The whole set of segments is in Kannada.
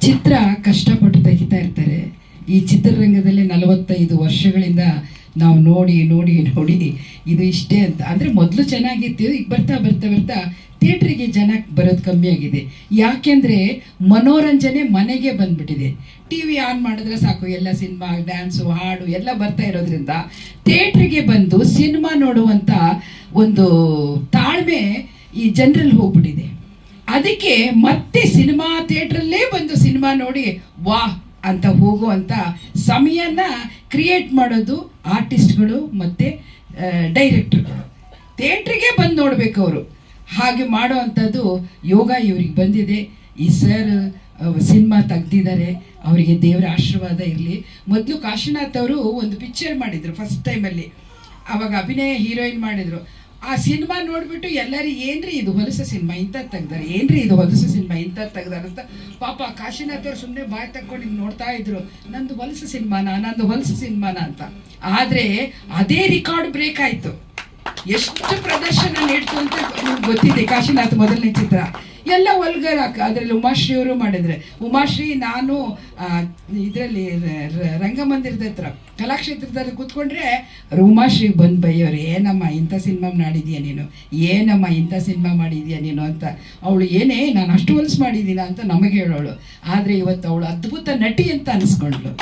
ಚಿತ್ರ ಕಷ್ಟಪಟ್ಟು ತೆಗಿತಾ ಇರ್ತಾರೆ. ಈ ಚಿತ್ರರಂಗದಲ್ಲಿ 45 ವರ್ಷಗಳಿಂದ ನಾವು ನೋಡಿ ನೋಡಿ ನೋಡಿ ಇದು ಇಷ್ಟೇ ಅಂತ. ಅಂದರೆ ಮೊದಲು ಚೆನ್ನಾಗಿತ್ತು, ಈಗ ಬರ್ತಾ ಬರ್ತಾ ಬರ್ತಾ ಥಿಯೇಟ್ರಿಗೆ ಜನ ಬರೋದು ಕಮ್ಮಿ ಆಗಿದೆ. ಯಾಕೆಂದರೆ ಮನೋರಂಜನೆ ಮನೆಗೆ ಬಂದ್ಬಿಟ್ಟಿದೆ. ಟಿ ವಿ ಆನ್ ಮಾಡಿದ್ರೆ ಸಾಕು, ಎಲ್ಲ ಸಿನಿಮಾ, ಡ್ಯಾನ್ಸು, ಹಾಡು ಎಲ್ಲ ಬರ್ತಾ ಇರೋದ್ರಿಂದ ಥಿಯೇಟ್ರಿಗೆ ಬಂದು ಸಿನಿಮಾ ನೋಡುವಂಥ ಒಂದು ತಾಳ್ಮೆ ಈ ಜನರಲ್ಲಿ ಹೋಗ್ಬಿಟ್ಟಿದೆ. ಅದಕ್ಕೆ ಮತ್ತೆ ಸಿನಿಮಾ ಥಿಯೇಟ್ರಲ್ಲೇ ಬಂದು ಸಿನಿಮಾ ನೋಡಿ ವಾಹ್ ಅಂತ ಹೋಗುವಂಥ ಸಮಯನ ಕ್ರಿಯೇಟ್ ಮಾಡೋದು ಆರ್ಟಿಸ್ಟ್ಗಳು ಮತ್ತು ಡೈರೆಕ್ಟರ್ಗಳು. ಥಿಯೇಟ್ರಿಗೆ ಬಂದು ನೋಡಬೇಕು ಅವರು. ಹಾಗೆ ಮಾಡೋ ಅಂಥದ್ದು ಯೋಗ ಇವ್ರಿಗೆ ಬಂದಿದೆ. ಈ ಸರ್ ಸಿನಿಮಾ ತೆಗ್ದಿದ್ದಾರೆ, ಅವರಿಗೆ ದೇವರ ಆಶೀರ್ವಾದ ಇರಲಿ. ಮೊದಲು ಕಾಶಿನಾಥ್ ಅವರು ಒಂದು ಪಿಕ್ಚರ್ ಮಾಡಿದರು ಫಸ್ಟ್ ಟೈಮಲ್ಲಿ. ಆವಾಗ ಅಭಿನಯ ಹೀರೋಯಿನ್ ಮಾಡಿದರು. ಆ ಸಿನಿಮಾ ನೋಡಿಬಿಟ್ಟು ಎಲ್ಲರೂ ಏನ್ರಿ ಇದು ಹೊಲಸು ಸಿನಿಮಾ ಇಂಥದ್ದು ತೆಗ್ದಾರೆ, ಏನ್ರಿ ಇದು ಹೊಲಸು ಸಿನಿಮಾ ಇಂಥದ್ದು ತೆಗ್ದಾರೆ ಅಂತ ಪಾಪ ಕಾಶಿನಾಥ್ ಅವ್ರು ಸುಮ್ಮನೆ ಬಾಯಿ ತಕ್ಕೊಂಡು ಹಿಂಗೆ ನೋಡ್ತಾ ಇದ್ರು, ನಂದು ಹೊಲಸು ಸಿನಿಮಾನ ಅಂತ. ಆದರೆ ಅದೇ ರಿಕಾರ್ಡ್ ಬ್ರೇಕ್ ಆಯಿತು. ಎಷ್ಟು ಪ್ರದರ್ಶನ ನೀಡ್ತು ಅಂತ ನಿಮ್ಗೆ ಗೊತ್ತಿದೆ. ಕಾಶಿನಾಥ್ ಮೊದಲನೇ ಚಿತ್ರ ಎಲ್ಲ ಒಲ್ಗರ್ ಅದರಲ್ಲಿ ಉಮಾಶ್ರೀ ಅವರು ಮಾಡಿದರೆ. ಉಮಾಶ್ರೀ ನಾನು ಇದರಲ್ಲಿ ರಂಗಮಂದಿರದ ಹತ್ರ ಕಲಾಕ್ಷೇತ್ರದಲ್ಲಿ ಕೂತ್ಕೊಂಡ್ರೆ ಉಮಾಶ್ರೀಗೆ ಬಂದು ಬೈಯೋರು, ಏನಮ್ಮ ಇಂಥ ಸಿನಿಮಾ ಮಾಡಿದೀಯ ನೀನು, ಏನಮ್ಮ ಇಂಥ ಸಿನಿಮಾ ಮಾಡಿದೀಯ ನೀನು ಅಂತ. ಅವಳು ಏನೇ ನಾನು ಅಷ್ಟು ಹೊಲಸು ಮಾಡಿದ್ದೀನ ಅಂತ ನಮಗೆ ಹೇಳೋಳು. ಆದರೆ ಇವತ್ತು ಅವಳು ಅದ್ಭುತ ನಟಿ ಅಂತ ಅನಿಸ್ಕೊಂಡ್ಳು.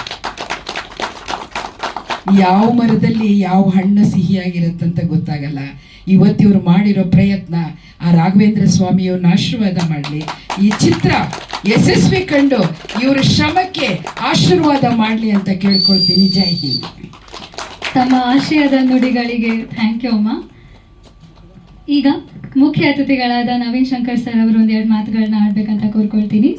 ಯಾವ ಮರದಲ್ಲಿ ಯಾವ ಹಣ್ಣು ಸಿಹಿಯಾಗಿರುತ್ತಂತ ಗೊತ್ತಾಗಲ್ಲ. ಇವತ್ತಿವ್ರು ಮಾಡಿರೋ ಪ್ರಯತ್ನ ಆ ರಾಘವೇಂದ್ರ ಸ್ವಾಮಿಯವ್ರನ್ನ ಆಶೀರ್ವಾದ ಮಾಡಲಿ. ಈ ಚಿತ್ರ ಯಶಸ್ವಿ ಕಂಡು ಇವ್ರ ಶ್ರಮಕ್ಕೆ ಆಶೀರ್ವಾದ ಮಾಡಲಿ ಅಂತ ಕೇಳ್ಕೊಳ್ತೀನಿ. ಜೈ ಹಿಂದ್. ತಮ್ಮ ಆಶಯದ ನುಡಿಗಳಿಗೆ ಥ್ಯಾಂಕ್ ಯು ಅಮ್ಮ. ಈಗ ಮುಖ್ಯ ಅತಿಥಿಗಳಾದ ನವೀನ್ ಶಂಕರ್ ಸರ್ ಅವರು ಒಂದೆರಡು ಮಾತುಗಳನ್ನ ಆಡ್ಬೇಕಂತ ಕೋರ್ಕೊಳ್ತೀನಿ.